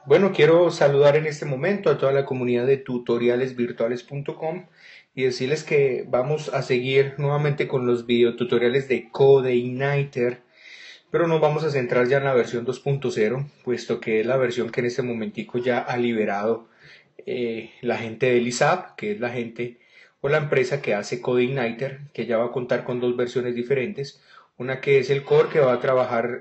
Bueno, quiero saludar en este momento a toda la comunidad de tutorialesvirtuales.com y decirles que vamos a seguir nuevamente con los videotutoriales de CodeIgniter, pero nos vamos a centrar ya en la versión 2.0, puesto que es la versión que en este momentico ya ha liberado la gente del ISAP, que es la gente o la empresa que hace CodeIgniter, que ya va a contar con dos versiones diferentes, una que es el core que va a trabajar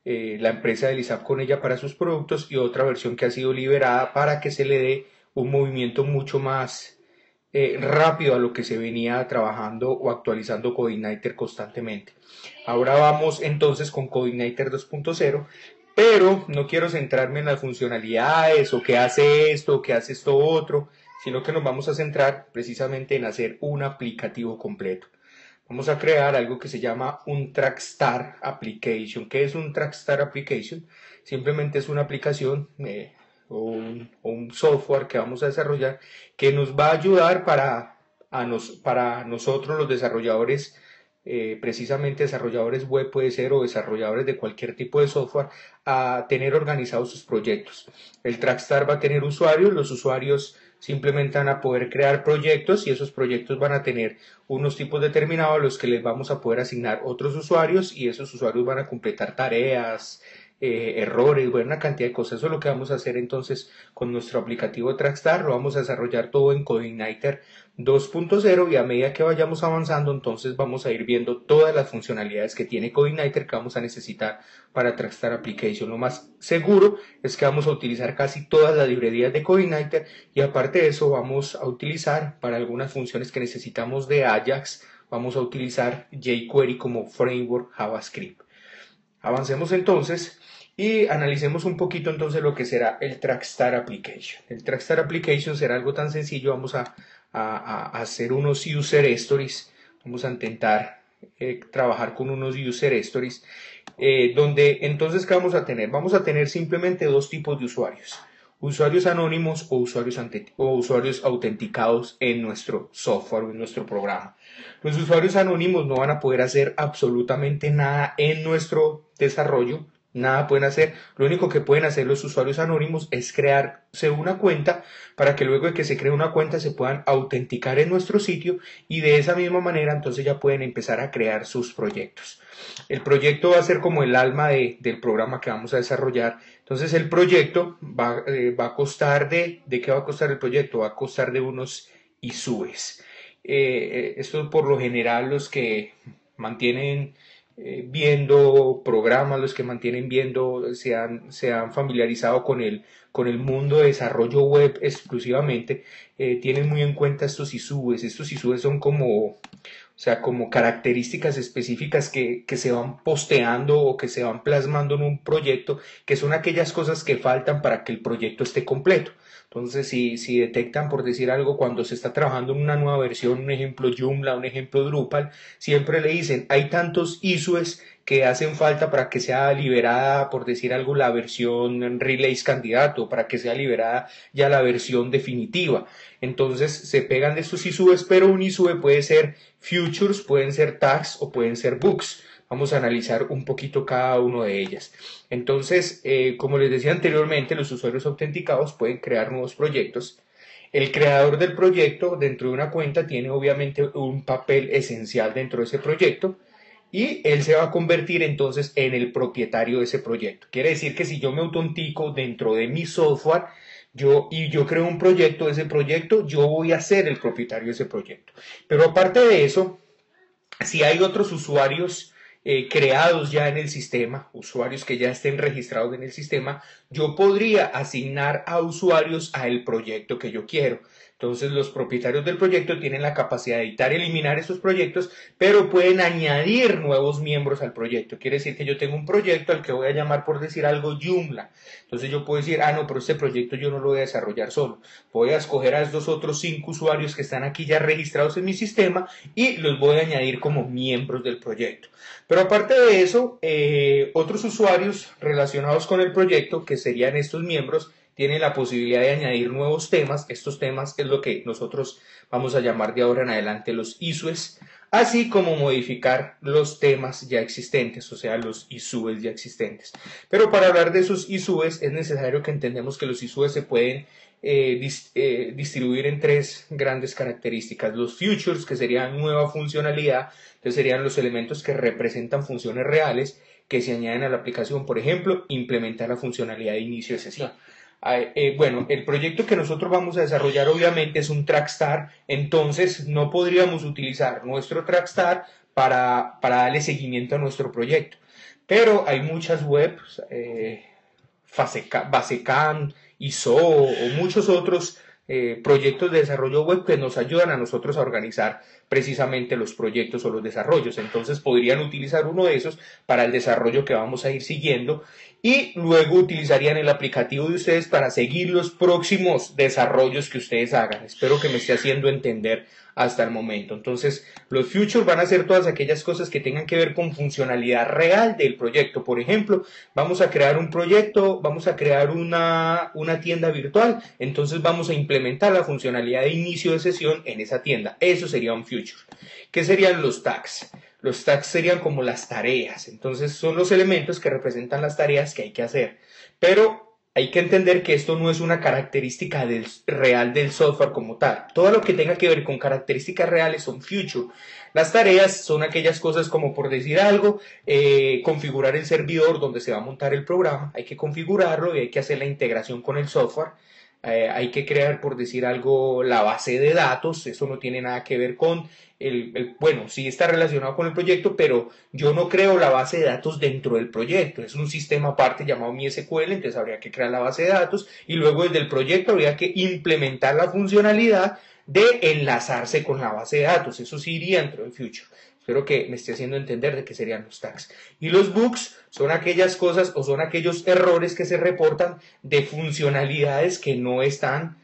la empresa del ISAP con ella para sus productos y otra versión que ha sido liberada para que se le dé un movimiento mucho más rápido a lo que se venía trabajando o actualizando CodeIgniter constantemente. Ahora vamos entonces con CodeIgniter 2.0, pero no quiero centrarme en las funcionalidades o qué hace esto o qué hace esto otro, sino que nos vamos a centrar precisamente en hacer un aplicativo completo. Vamos a crear algo que se llama un Trackstar Application. ¿Qué es un Trackstar Application? Simplemente es una aplicación o un software que vamos a desarrollar que nos va a ayudar para nosotros los desarrolladores, precisamente desarrolladores web puede ser o desarrolladores de cualquier tipo de software, a tener organizados sus proyectos. El Trackstar va a tener usuarios, los usuarios simplemente van a poder crear proyectos y esos proyectos van a tener unos tipos determinados a los que les vamos a poder asignar otros usuarios y esos usuarios van a completar tareas, errores, bueno, una cantidad de cosas. Eso es lo que vamos a hacer entonces con nuestro aplicativo Trackstar. Lo vamos a desarrollar todo en CodeIgniter 2.0 y a medida que vayamos avanzando entonces vamos a ir viendo todas las funcionalidades que tiene CodeIgniter que vamos a necesitar para Trackstar Application. Lo más seguro es que vamos a utilizar casi todas las librerías de CodeIgniter y aparte de eso vamos a utilizar para algunas funciones que necesitamos de Ajax, vamos a utilizar jQuery como framework JavaScript. Avancemos entonces y analicemos un poquito entonces lo que será el Trackstar Application. El Trackstar Application será algo tan sencillo, vamos a hacer unos user stories, vamos a intentar trabajar con unos user stories, donde entonces ¿qué vamos a tener? Vamos a tener simplemente dos tipos de usuarios. Usuarios anónimos o usuarios autenticados en nuestro software o en nuestro programa. Los usuarios anónimos no van a poder hacer absolutamente nada en nuestro desarrollo, nada pueden hacer. Lo único que pueden hacer los usuarios anónimos es crearse una cuenta para que luego de que se cree una cuenta se puedan autenticar en nuestro sitio y de esa misma manera entonces ya pueden empezar a crear sus proyectos. El proyecto va a ser como el alma del programa que vamos a desarrollar. Entonces el proyecto va a costar ¿de qué va a costar el proyecto? Va a costar de unos ISUES. Esto por lo general los que mantienen viendo programas, los que mantienen viendo, se han familiarizado con el mundo de desarrollo web exclusivamente, tienen muy en cuenta estos ISUES. Estos ISUES son como, o sea, como características específicas que se van posteando o que se van plasmando en un proyecto, que son aquellas cosas que faltan para que el proyecto esté completo. Entonces, si detectan, por decir algo, cuando se está trabajando en una nueva versión, un ejemplo Joomla, un ejemplo Drupal, siempre le dicen, hay tantos issues que hacen falta para que sea liberada, por decir algo, la versión release candidato, para que sea liberada ya la versión definitiva. Entonces se pegan de estos ISUs, pero un ISUE puede ser futures, pueden ser tags o pueden ser books. Vamos a analizar un poquito cada uno de ellas. Entonces, como les decía anteriormente, los usuarios autenticados pueden crear nuevos proyectos. El creador del proyecto dentro de una cuenta tiene obviamente un papel esencial dentro de ese proyecto y él se va a convertir entonces en el propietario de ese proyecto. Quiere decir que si yo me autentico dentro de mi software, yo creo un proyecto, ese proyecto, yo voy a ser el propietario de ese proyecto. Pero aparte de eso, si hay otros usuarios creados ya en el sistema, usuarios que ya estén registrados en el sistema, yo podría asignar a usuarios a el proyecto que yo quiero. Entonces los propietarios del proyecto tienen la capacidad de editar y eliminar esos proyectos, pero pueden añadir nuevos miembros al proyecto. Quiere decir que yo tengo un proyecto al que voy a llamar, por decir algo, Joomla. Entonces yo puedo decir, no, pero este proyecto yo no lo voy a desarrollar solo. Voy a escoger a estos otros 5 usuarios que están aquí ya registrados en mi sistema y los voy a añadir como miembros del proyecto. Pero aparte de eso, otros usuarios relacionados con el proyecto, que serían estos miembros, tienen la posibilidad de añadir nuevos temas. Estos temas es lo que nosotros vamos a llamar de ahora en adelante los ISUES. así como modificar los temas ya existentes, o sea, los ISUEs ya existentes. Pero para hablar de esos ISUEs es necesario que entendamos que los ISUEs se pueden distribuir en tres grandes características. Los futures, que serían nueva funcionalidad, entonces serían los elementos que representan funciones reales que se añaden a la aplicación. Por ejemplo, implementar la funcionalidad de inicio de sesión. Bueno, el proyecto que nosotros vamos a desarrollar obviamente es un Trackstar, entonces no podríamos utilizar nuestro Trackstar para darle seguimiento a nuestro proyecto. Pero hay muchas webs, Basecamp, ISO o muchos otros proyectos de desarrollo web que nos ayudan a nosotros a organizar precisamente los proyectos o los desarrollos. Entonces podrían utilizar uno de esos para el desarrollo que vamos a ir siguiendo y luego utilizarían el aplicativo de ustedes para seguir los próximos desarrollos que ustedes hagan. Espero que me esté haciendo entender hasta el momento. Entonces, los futures van a ser todas aquellas cosas que tengan que ver con funcionalidad real del proyecto. Por ejemplo, vamos a crear un proyecto, vamos a crear una tienda virtual, entonces vamos a implementar la funcionalidad de inicio de sesión en esa tienda. Eso sería un future. ¿Qué serían los tags? Los tags serían como las tareas, entonces son los elementos que representan las tareas que hay que hacer. Pero hay que entender que esto no es una característica real del software como tal. Todo lo que tenga que ver con características reales son future. Las tareas son aquellas cosas como, por decir algo, configurar el servidor donde se va a montar el programa. Hay que configurarlo y hay que hacer la integración con el software. Hay que crear, por decir algo, la base de datos. Eso no tiene nada que ver con bueno, sí está relacionado con el proyecto, pero yo no creo la base de datos dentro del proyecto. Es un sistema aparte llamado MySQL, entonces habría que crear la base de datos y luego desde el proyecto habría que implementar la funcionalidad de enlazarse con la base de datos. Eso sí iría dentro del future. Espero que me esté haciendo entender de qué serían los tags. Y los bugs son aquellas cosas o son aquellos errores que se reportan de funcionalidades que no están,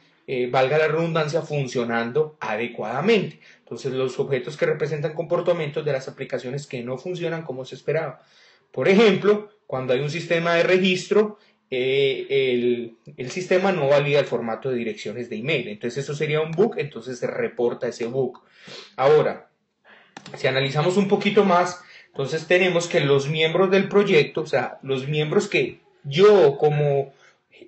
valga la redundancia, funcionando adecuadamente. Entonces, los objetos que representan comportamientos de las aplicaciones que no funcionan como se esperaba. Por ejemplo, cuando hay un sistema de registro, el sistema no valida el formato de direcciones de email. Entonces, eso sería un bug, entonces se reporta ese bug. Ahora, si analizamos un poquito más, entonces tenemos que los miembros del proyecto, o sea, los miembros que yo como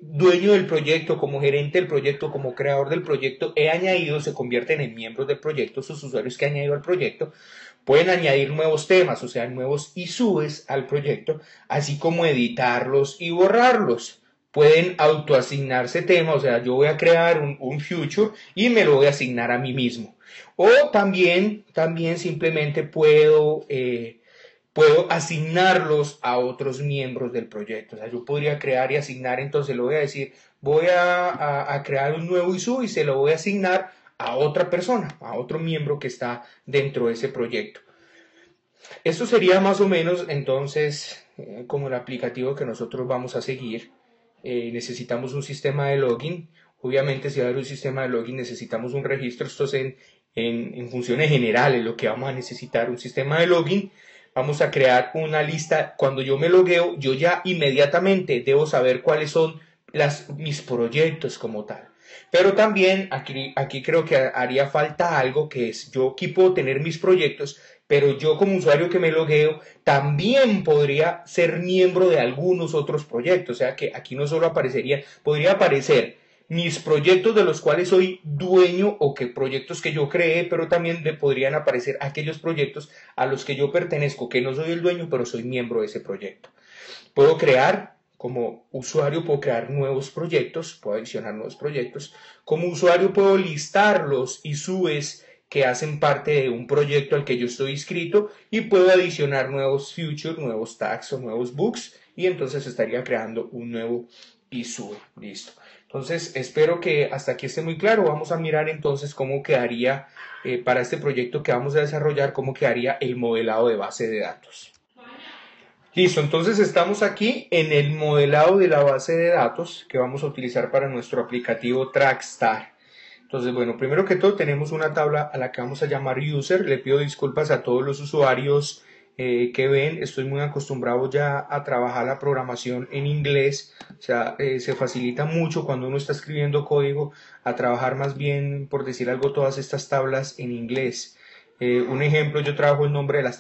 dueño del proyecto, como gerente del proyecto, como creador del proyecto, he añadido, se convierten en miembros del proyecto, sus usuarios que he añadido al proyecto, pueden añadir nuevos temas, o sea, nuevos ISUs al proyecto, así como editarlos y borrarlos. Pueden autoasignarse temas, o sea, yo voy a crear un future y me lo voy a asignar a mí mismo. O también simplemente puedo asignarlos a otros miembros del proyecto. O sea, yo podría crear y asignar, entonces le voy a decir, voy a crear un nuevo ISU y se lo voy a asignar a otra persona, a otro miembro que está dentro de ese proyecto. Esto sería más o menos entonces como el aplicativo que nosotros vamos a seguir. Necesitamos un sistema de login. Obviamente, si va a haber un sistema de login, necesitamos un registro. Esto es en funciones generales lo que vamos a necesitar, un sistema de login. Vamos a crear una lista. Cuando yo me logueo, yo ya inmediatamente debo saber cuáles son mis proyectos como tal. Pero también aquí creo que haría falta algo que es, yo aquí puedo tener mis proyectos, pero yo como usuario que me logueo también podría ser miembro de algunos otros proyectos. O sea que aquí no solo podría aparecer mis proyectos de los cuales soy dueño o que proyectos que yo creé, pero también podrían aparecer aquellos proyectos a los que yo pertenezco, que no soy el dueño, pero soy miembro de ese proyecto. Puedo crear, como usuario puedo crear nuevos proyectos, puedo adicionar nuevos proyectos. Como usuario puedo listar los ISUs que hacen parte de un proyecto al que yo estoy inscrito y puedo adicionar nuevos futures, nuevos tags o nuevos bugs y entonces estaría creando un nuevo ISU. Listo. Entonces, espero que hasta aquí esté muy claro. Vamos a mirar entonces cómo quedaría para este proyecto que vamos a desarrollar, cómo quedaría el modelado de base de datos. Listo, entonces estamos aquí en el modelado de la base de datos que vamos a utilizar para nuestro aplicativo Trackstar. Entonces, bueno, primero que todo tenemos una tabla a la que vamos a llamar user. Le pido disculpas a todos los usuarios que ven. Estoy muy acostumbrado ya a trabajar la programación en inglés. O sea, se facilita mucho cuando uno está escribiendo código a trabajar más bien, por decir algo, todas estas tablas en inglés. Un ejemplo, yo trabajo el nombre de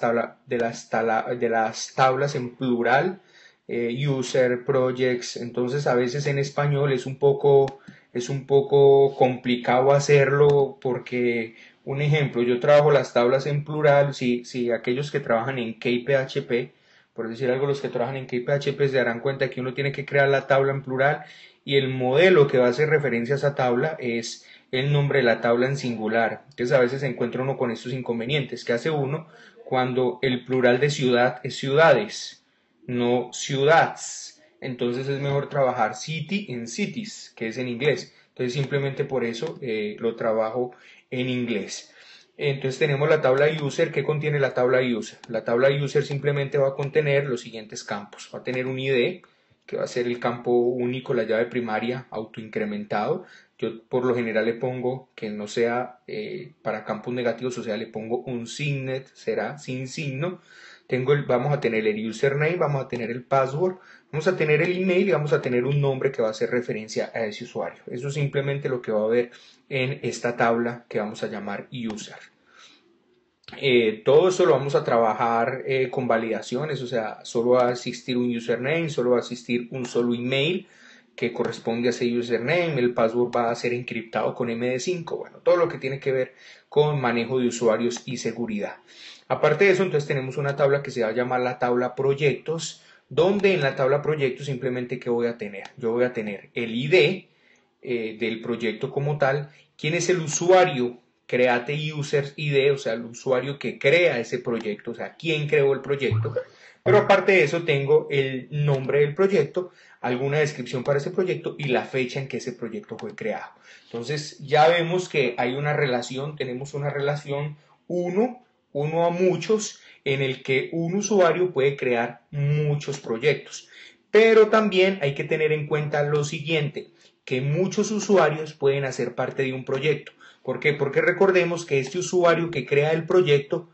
de las tablas en plural, user, projects. Entonces a veces en español es un poco complicado hacerlo porque, un ejemplo, yo trabajo las tablas en plural. Si aquellos que trabajan en KPHP, por decir algo, los que trabajan en KPHP se darán cuenta que uno tiene que crear la tabla en plural y el modelo que va a hacer referencia a esa tabla es el nombre de la tabla en singular. Entonces a veces se encuentra uno con estos inconvenientes. ¿Qué hace uno cuando el plural de ciudad es ciudades, no ciudades? Entonces es mejor trabajar city en cities, que es en inglés. Entonces simplemente por eso lo trabajo en inglés. Entonces tenemos la tabla user. ¿Qué contiene la tabla user? La tabla user simplemente va a contener los siguientes campos. Va a tener un ID, que va a ser el campo único, la llave primaria autoincrementado. Yo por lo general le pongo que no sea para campos negativos, o sea, le pongo un signet, será sin signo. Vamos a tener el username, vamos a tener el password, vamos a tener el email y vamos a tener un nombre que va a hacer referencia a ese usuario. Eso es simplemente lo que va a haber en esta tabla que vamos a llamar user. Todo eso lo vamos a trabajar con validaciones, o sea, solo va a existir un username, solo va a existir un solo email que corresponde a ese username, el password va a ser encriptado con MD5, bueno, todo lo que tiene que ver con manejo de usuarios y seguridad. Aparte de eso, entonces tenemos una tabla que se va a llamar la tabla proyectos, donde en la tabla proyectos simplemente ¿qué voy a tener? Yo voy a tener el ID del proyecto como tal, quién es el usuario, create user ID, o sea, el usuario que crea ese proyecto, o sea, quién creó el proyecto. Pero aparte de eso tengo el nombre del proyecto, alguna descripción para ese proyecto y la fecha en que ese proyecto fue creado. Entonces ya vemos que hay una relación, tenemos una relación uno a muchos, en el que un usuario puede crear muchos proyectos. Pero también hay que tener en cuenta lo siguiente, que muchos usuarios pueden hacer parte de un proyecto. ¿Por qué? Porque recordemos que este usuario que crea el proyecto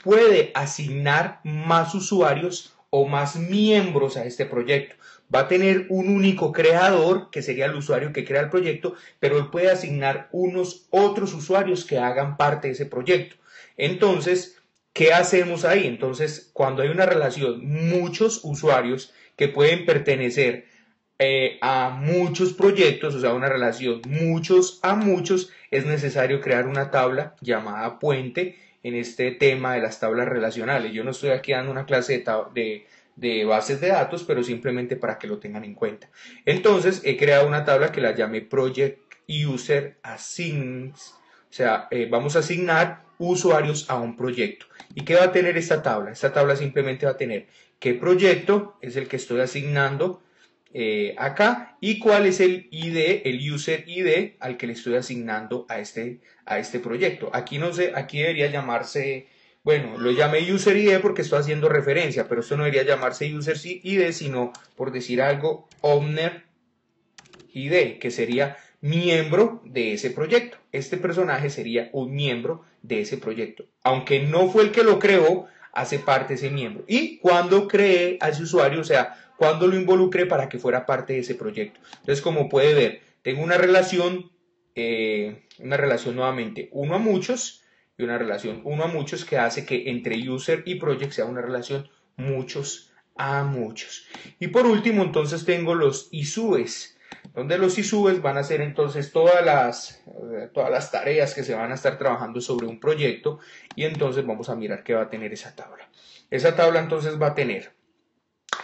puede asignar más usuarios o más miembros a este proyecto. Va a tener un único creador, que sería el usuario que crea el proyecto, pero él puede asignar unos otros usuarios que hagan parte de ese proyecto. Entonces, ¿qué hacemos ahí? Entonces, cuando hay una relación, muchos usuarios que pueden pertenecer a muchos proyectos, o sea, una relación muchos a muchos, es necesario crear una tabla llamada puente en este tema de las tablas relacionales. Yo no estoy aquí dando una clase de bases de datos, pero simplemente para que lo tengan en cuenta. Entonces, he creado una tabla que la llame Project User Assigns, o sea, vamos a asignar usuarios a un proyecto. ¿Y qué va a tener esta tabla? Esta tabla simplemente va a tener qué proyecto es el que estoy asignando acá y cuál es el ID, el user ID al que le estoy asignando a este proyecto. Aquí no sé, aquí debería llamarse, bueno, lo llamé user ID porque estoy haciendo referencia, pero esto no debería llamarse user ID, sino, por decir algo, owner ID, que sería miembro de ese proyecto. Este personaje sería un miembro de ese proyecto. Aunque no fue el que lo creó, hace parte de ese miembro. Y cuando creé a ese usuario, o sea, cuando lo involucré para que fuera parte de ese proyecto. Entonces, como puede ver, tengo una relación nuevamente uno a muchos y una relación uno a muchos que hace que entre user y project sea una relación muchos a muchos. Y por último, entonces tengo los ISUEs, donde los ISUEs van a ser entonces todas las tareas que se van a estar trabajando sobre un proyecto y entonces vamos a mirar qué va a tener esa tabla. Esa tabla entonces va a tener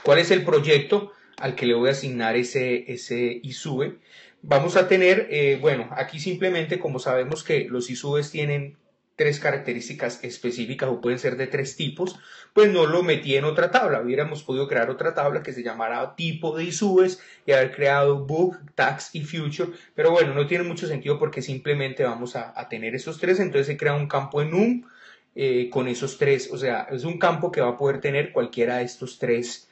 cuál es el proyecto al que le voy a asignar ese ISUE. Vamos a tener, bueno, aquí simplemente como sabemos que los ISUEs tienen tres características específicas o pueden ser de tres tipos, pues no lo metí en otra tabla. Hubiéramos podido crear otra tabla que se llamara tipo de ISUEs y haber creado book, tax y future, pero bueno, no tiene mucho sentido porque simplemente vamos a tener esos tres. Entonces he creado un campo en con esos tres, o sea, es un campo que va a poder tener cualquiera de estos tres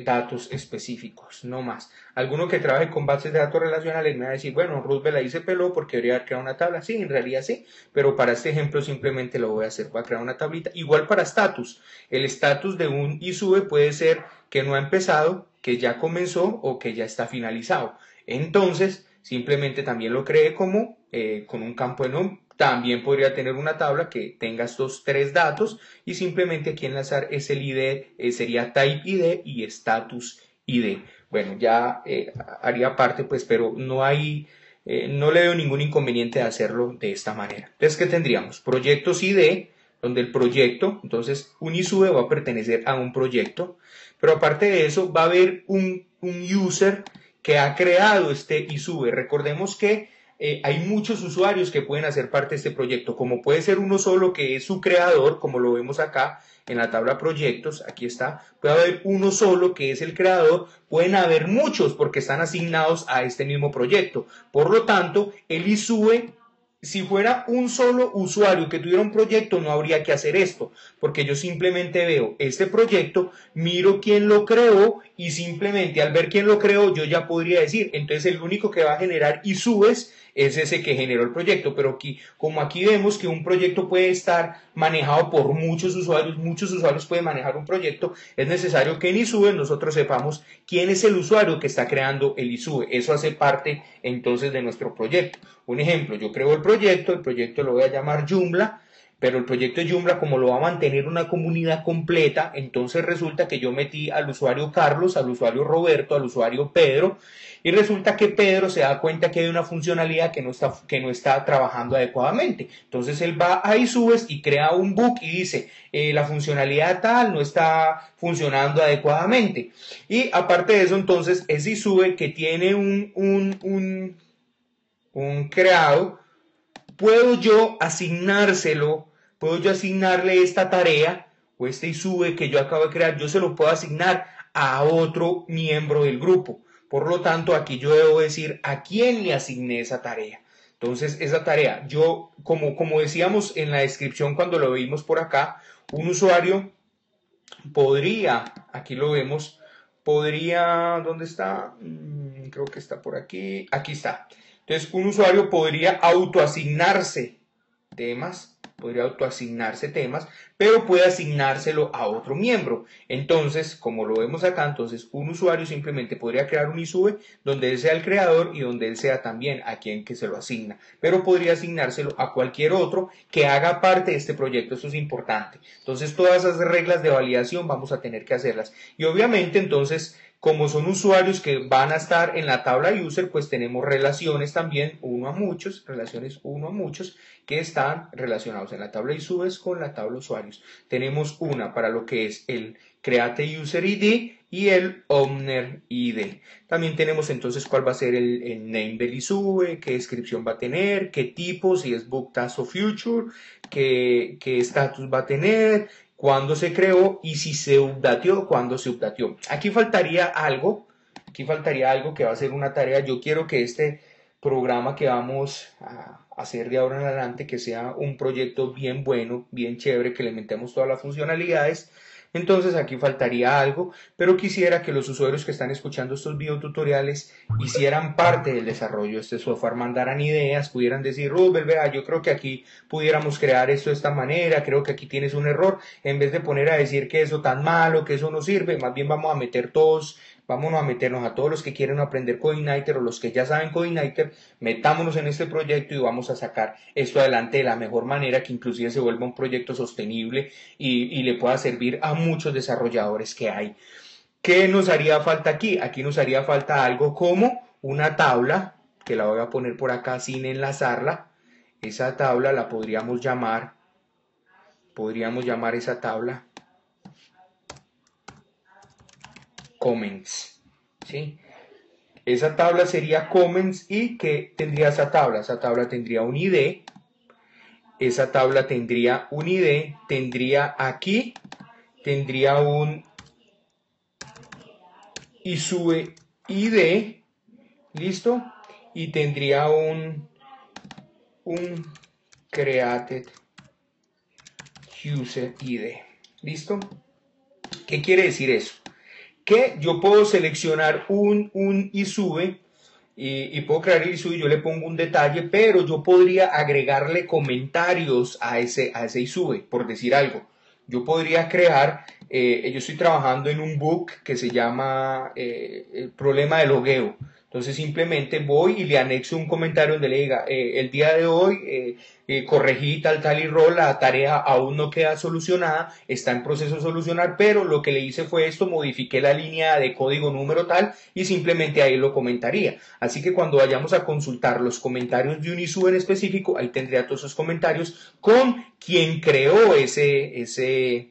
datos específicos, no más. Alguno que trabaje con bases de datos relacionales me va a decir, bueno, Roosevelt ahí se peló porque debería haber creado una tabla. Sí, en realidad sí, pero para este ejemplo simplemente lo voy a hacer, voy a crear una tablita. Igual para status, el status de un ISUE puede ser que no ha empezado, que ya comenzó o que ya está finalizado. Entonces, simplemente también lo creé como con un campo También podría tener una tabla que tenga estos tres datos y simplemente aquí enlazar es el ID, sería type ID y status ID. Bueno, ya haría parte, pues, pero no hay, no le veo ningún inconveniente de hacerlo de esta manera. Entonces, ¿qué tendríamos? Proyectos ID, donde el proyecto, entonces un ISUBE va a pertenecer a un proyecto, pero aparte de eso va a haber un user que ha creado este ISUBE. Recordemos que hay muchos usuarios que pueden hacer parte de este proyecto, como puede ser uno solo que es su creador, como lo vemos acá en la tabla proyectos, aquí está, puede haber uno solo que es el creador, pueden haber muchos porque están asignados a este mismo proyecto. Por lo tanto, el ISUBE, si fuera un solo usuario que tuviera un proyecto, no habría que hacer esto, porque yo simplemente veo este proyecto, miro quién lo creó y simplemente al ver quién lo creó, yo ya podría decir, entonces el único que va a generar ISUBEs es ese que generó el proyecto, pero aquí, como aquí vemos que un proyecto puede estar manejado por muchos usuarios pueden manejar un proyecto, es necesario que en ISUBE nosotros sepamos quién es el usuario que está creando el ISUBE, eso hace parte entonces de nuestro proyecto. Un ejemplo, yo creo el proyecto lo voy a llamar Joomla, pero el proyecto de Joomla, como lo va a mantener una comunidad completa, entonces resulta que yo metí al usuario Carlos, al usuario Roberto, al usuario Pedro, y resulta que Pedro se da cuenta que hay una funcionalidad que no está trabajando adecuadamente. Entonces él va a ISUBES y crea un bug y dice, la funcionalidad tal no está funcionando adecuadamente. Y aparte de eso, entonces, es ISUBE que tiene un creado, puedo yo asignarle esta tarea o este ISUBE que yo acabo de crear, yo se lo puedo asignar a otro miembro del grupo. Por lo tanto, aquí yo debo decir a quién le asigné esa tarea. Entonces, esa tarea, yo, como decíamos en la descripción cuando lo vimos por acá, un usuario podría, aquí lo vemos, podría, ¿dónde está? Creo que está por aquí está. Entonces, un usuario podría autoasignarse temas, pero puede asignárselo a otro miembro. Entonces, como lo vemos acá, entonces un usuario simplemente podría crear un ISUBE donde él sea el creador y donde él sea también a quien que se lo asigna, pero podría asignárselo a cualquier otro que haga parte de este proyecto. Eso es importante. Entonces, todas esas reglas de validación vamos a tener que hacerlas. Y obviamente, entonces, como son usuarios que van a estar en la tabla user, pues tenemos relaciones también relaciones uno a muchos, que están relacionados en la tabla ISUBES con la tabla usuarios. Tenemos una para lo que es el Create User ID y el Owner ID. También tenemos entonces cuál va a ser el name del ISUBE, qué descripción va a tener, qué tipo, si es Book, Task o Future, qué estatus va a tener, cuándo se creó y si se updateó, cuándo se updateó. Aquí faltaría algo que va a ser una tarea. Yo quiero que este programa que vamos a hacer de ahora en adelante, que sea un proyecto bien bueno, bien chévere, que le metemos todas las funcionalidades. Entonces aquí faltaría algo, pero quisiera que los usuarios que están escuchando estos videotutoriales hicieran parte del desarrollo de este software, mandaran ideas, pudieran decir, Rubel, vea, yo creo que aquí pudiéramos crear esto de esta manera, creo que aquí tienes un error, en vez de poner a decir que eso tan malo, que eso no sirve, más bien vamos a meter todos, vámonos a meternos a todos los que quieren aprender CodeIgniter o los que ya saben CodeIgniter, metámonos en este proyecto y vamos a sacar esto adelante de la mejor manera, que inclusive se vuelva un proyecto sostenible y le pueda servir a muchos desarrolladores que hay. ¿Qué nos haría falta aquí? Aquí nos haría falta algo como una tabla, que la voy a poner por acá sin enlazarla. Esa tabla la podríamos llamar esa tabla comments, ¿sí? Esa tabla sería comments y ¿qué tendría esa tabla? Esa tabla tendría un ID, tendría aquí, tendría un ISUBE ID, ¿listo? Y tendría un Created User ID, ¿listo? ¿Qué quiere decir eso? Que yo puedo seleccionar un ISUBE y puedo crear el ISUBE y yo le pongo un detalle, pero yo podría agregarle comentarios a ese ISUBE, por decir algo. Yo podría crear, yo estoy trabajando en un book que se llama el problema de logueo. Entonces simplemente voy y le anexo un comentario donde le diga, el día de hoy corregí tal y rol, la tarea aún no queda solucionada, está en proceso de solucionar, pero lo que le hice fue esto, modifiqué la línea de código número tal y simplemente ahí lo comentaría. Así que cuando vayamos a consultar los comentarios de un ISU en específico, ahí tendría todos esos comentarios con quien creó ese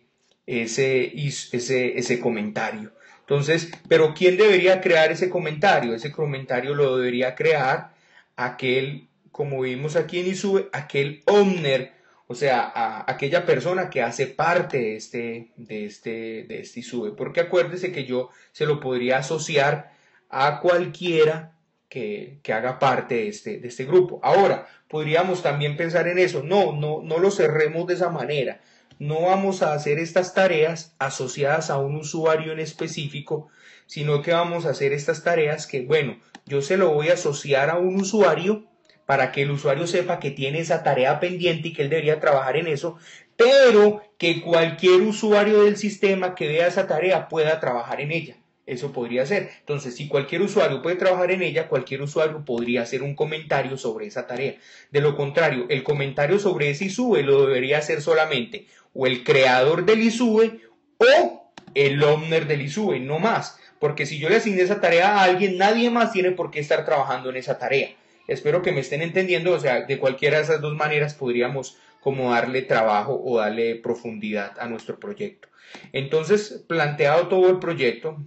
comentario. Entonces, pero ¿quién debería crear ese comentario? Ese comentario lo debería crear aquel, como vimos aquí en ISUBE, aquel owner, o sea, aquella persona que hace parte de este ISUBE. Porque acuérdese que yo se lo podría asociar a cualquiera que haga parte de este grupo. Ahora, podríamos también pensar en eso. No lo cerremos de esa manera. No vamos a hacer estas tareas asociadas a un usuario en específico, sino que vamos a hacer estas tareas que, bueno, yo se lo voy a asociar a un usuario para que el usuario sepa que tiene esa tarea pendiente y que él debería trabajar en eso, pero que cualquier usuario del sistema que vea esa tarea pueda trabajar en ella. Eso podría ser. Entonces, si cualquier usuario puede trabajar en ella, cualquier usuario podría hacer un comentario sobre esa tarea. De lo contrario, el comentario sobre ese ISUBE lo debería hacer solamente o el creador del ISUBE o el owner del ISUBE, no más. Porque si yo le asigné esa tarea a alguien, nadie más tiene por qué estar trabajando en esa tarea. Espero que me estén entendiendo, o sea, de cualquiera de esas dos maneras podríamos como darle trabajo o darle profundidad a nuestro proyecto. Entonces, planteado todo el proyecto,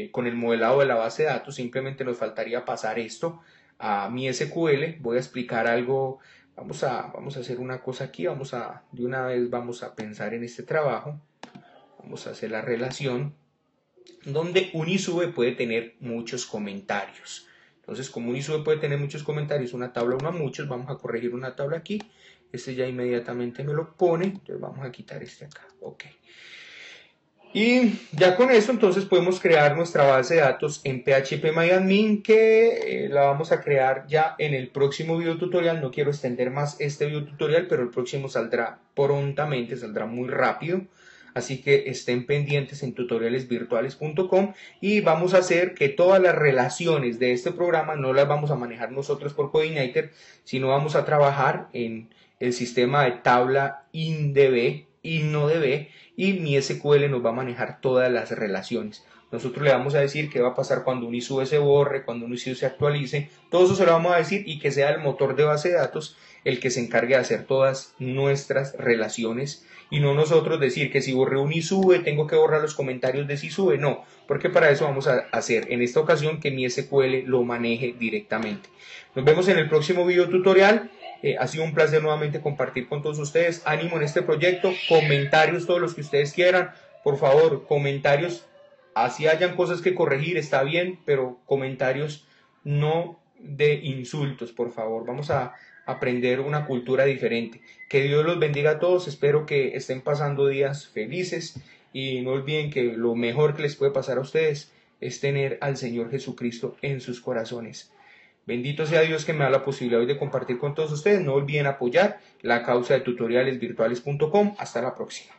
con el modelado de la base de datos, simplemente nos faltaría pasar esto a mi SQL. Voy a explicar algo, vamos a hacer una cosa aquí, de una vez vamos a pensar en este trabajo, vamos a hacer la relación, donde un ISUBE puede tener muchos comentarios. Entonces, como un ISUBE puede tener muchos comentarios, una tabla, una muchos, vamos a corregir una tabla aquí. Este ya inmediatamente me lo pone, entonces vamos a quitar este acá. Ok. Y ya con eso, entonces podemos crear nuestra base de datos en PHPMyAdmin, que la vamos a crear ya en el próximo video tutorial. No quiero extender más este video tutorial, pero el próximo saldrá prontamente, saldrá muy rápido. Así que estén pendientes en tutorialesvirtuales.com y vamos a hacer que todas las relaciones de este programa no las vamos a manejar nosotros por Codeigniter, sino vamos a trabajar en el sistema de tabla InDB, InnoDB, y mi SQL nos va a manejar todas las relaciones. Nosotros le vamos a decir qué va a pasar cuando un ISUBE se borre, cuando un ISUBE se actualice, todo eso se lo vamos a decir y que sea el motor de base de datos el que se encargue de hacer todas nuestras relaciones y no nosotros decir que si borré un ISUBE tengo que borrar los comentarios de ese ISUBE, no, porque para eso vamos a hacer en esta ocasión que mi SQL lo maneje directamente. Nos vemos en el próximo video tutorial. Ha sido un placer nuevamente compartir con todos ustedes. Ánimo en este proyecto, comentarios todos los que ustedes quieran, por favor, comentarios, así hayan cosas que corregir, está bien, pero comentarios no de insultos, por favor. Vamos a aprender una cultura diferente. Que Dios los bendiga a todos, espero que estén pasando días felices y no olviden que lo mejor que les puede pasar a ustedes es tener al Señor Jesucristo en sus corazones. Bendito sea Dios que me da la posibilidad hoy de compartir con todos ustedes. No olviden apoyar la causa de tutorialesvirtuales.com. Hasta la próxima.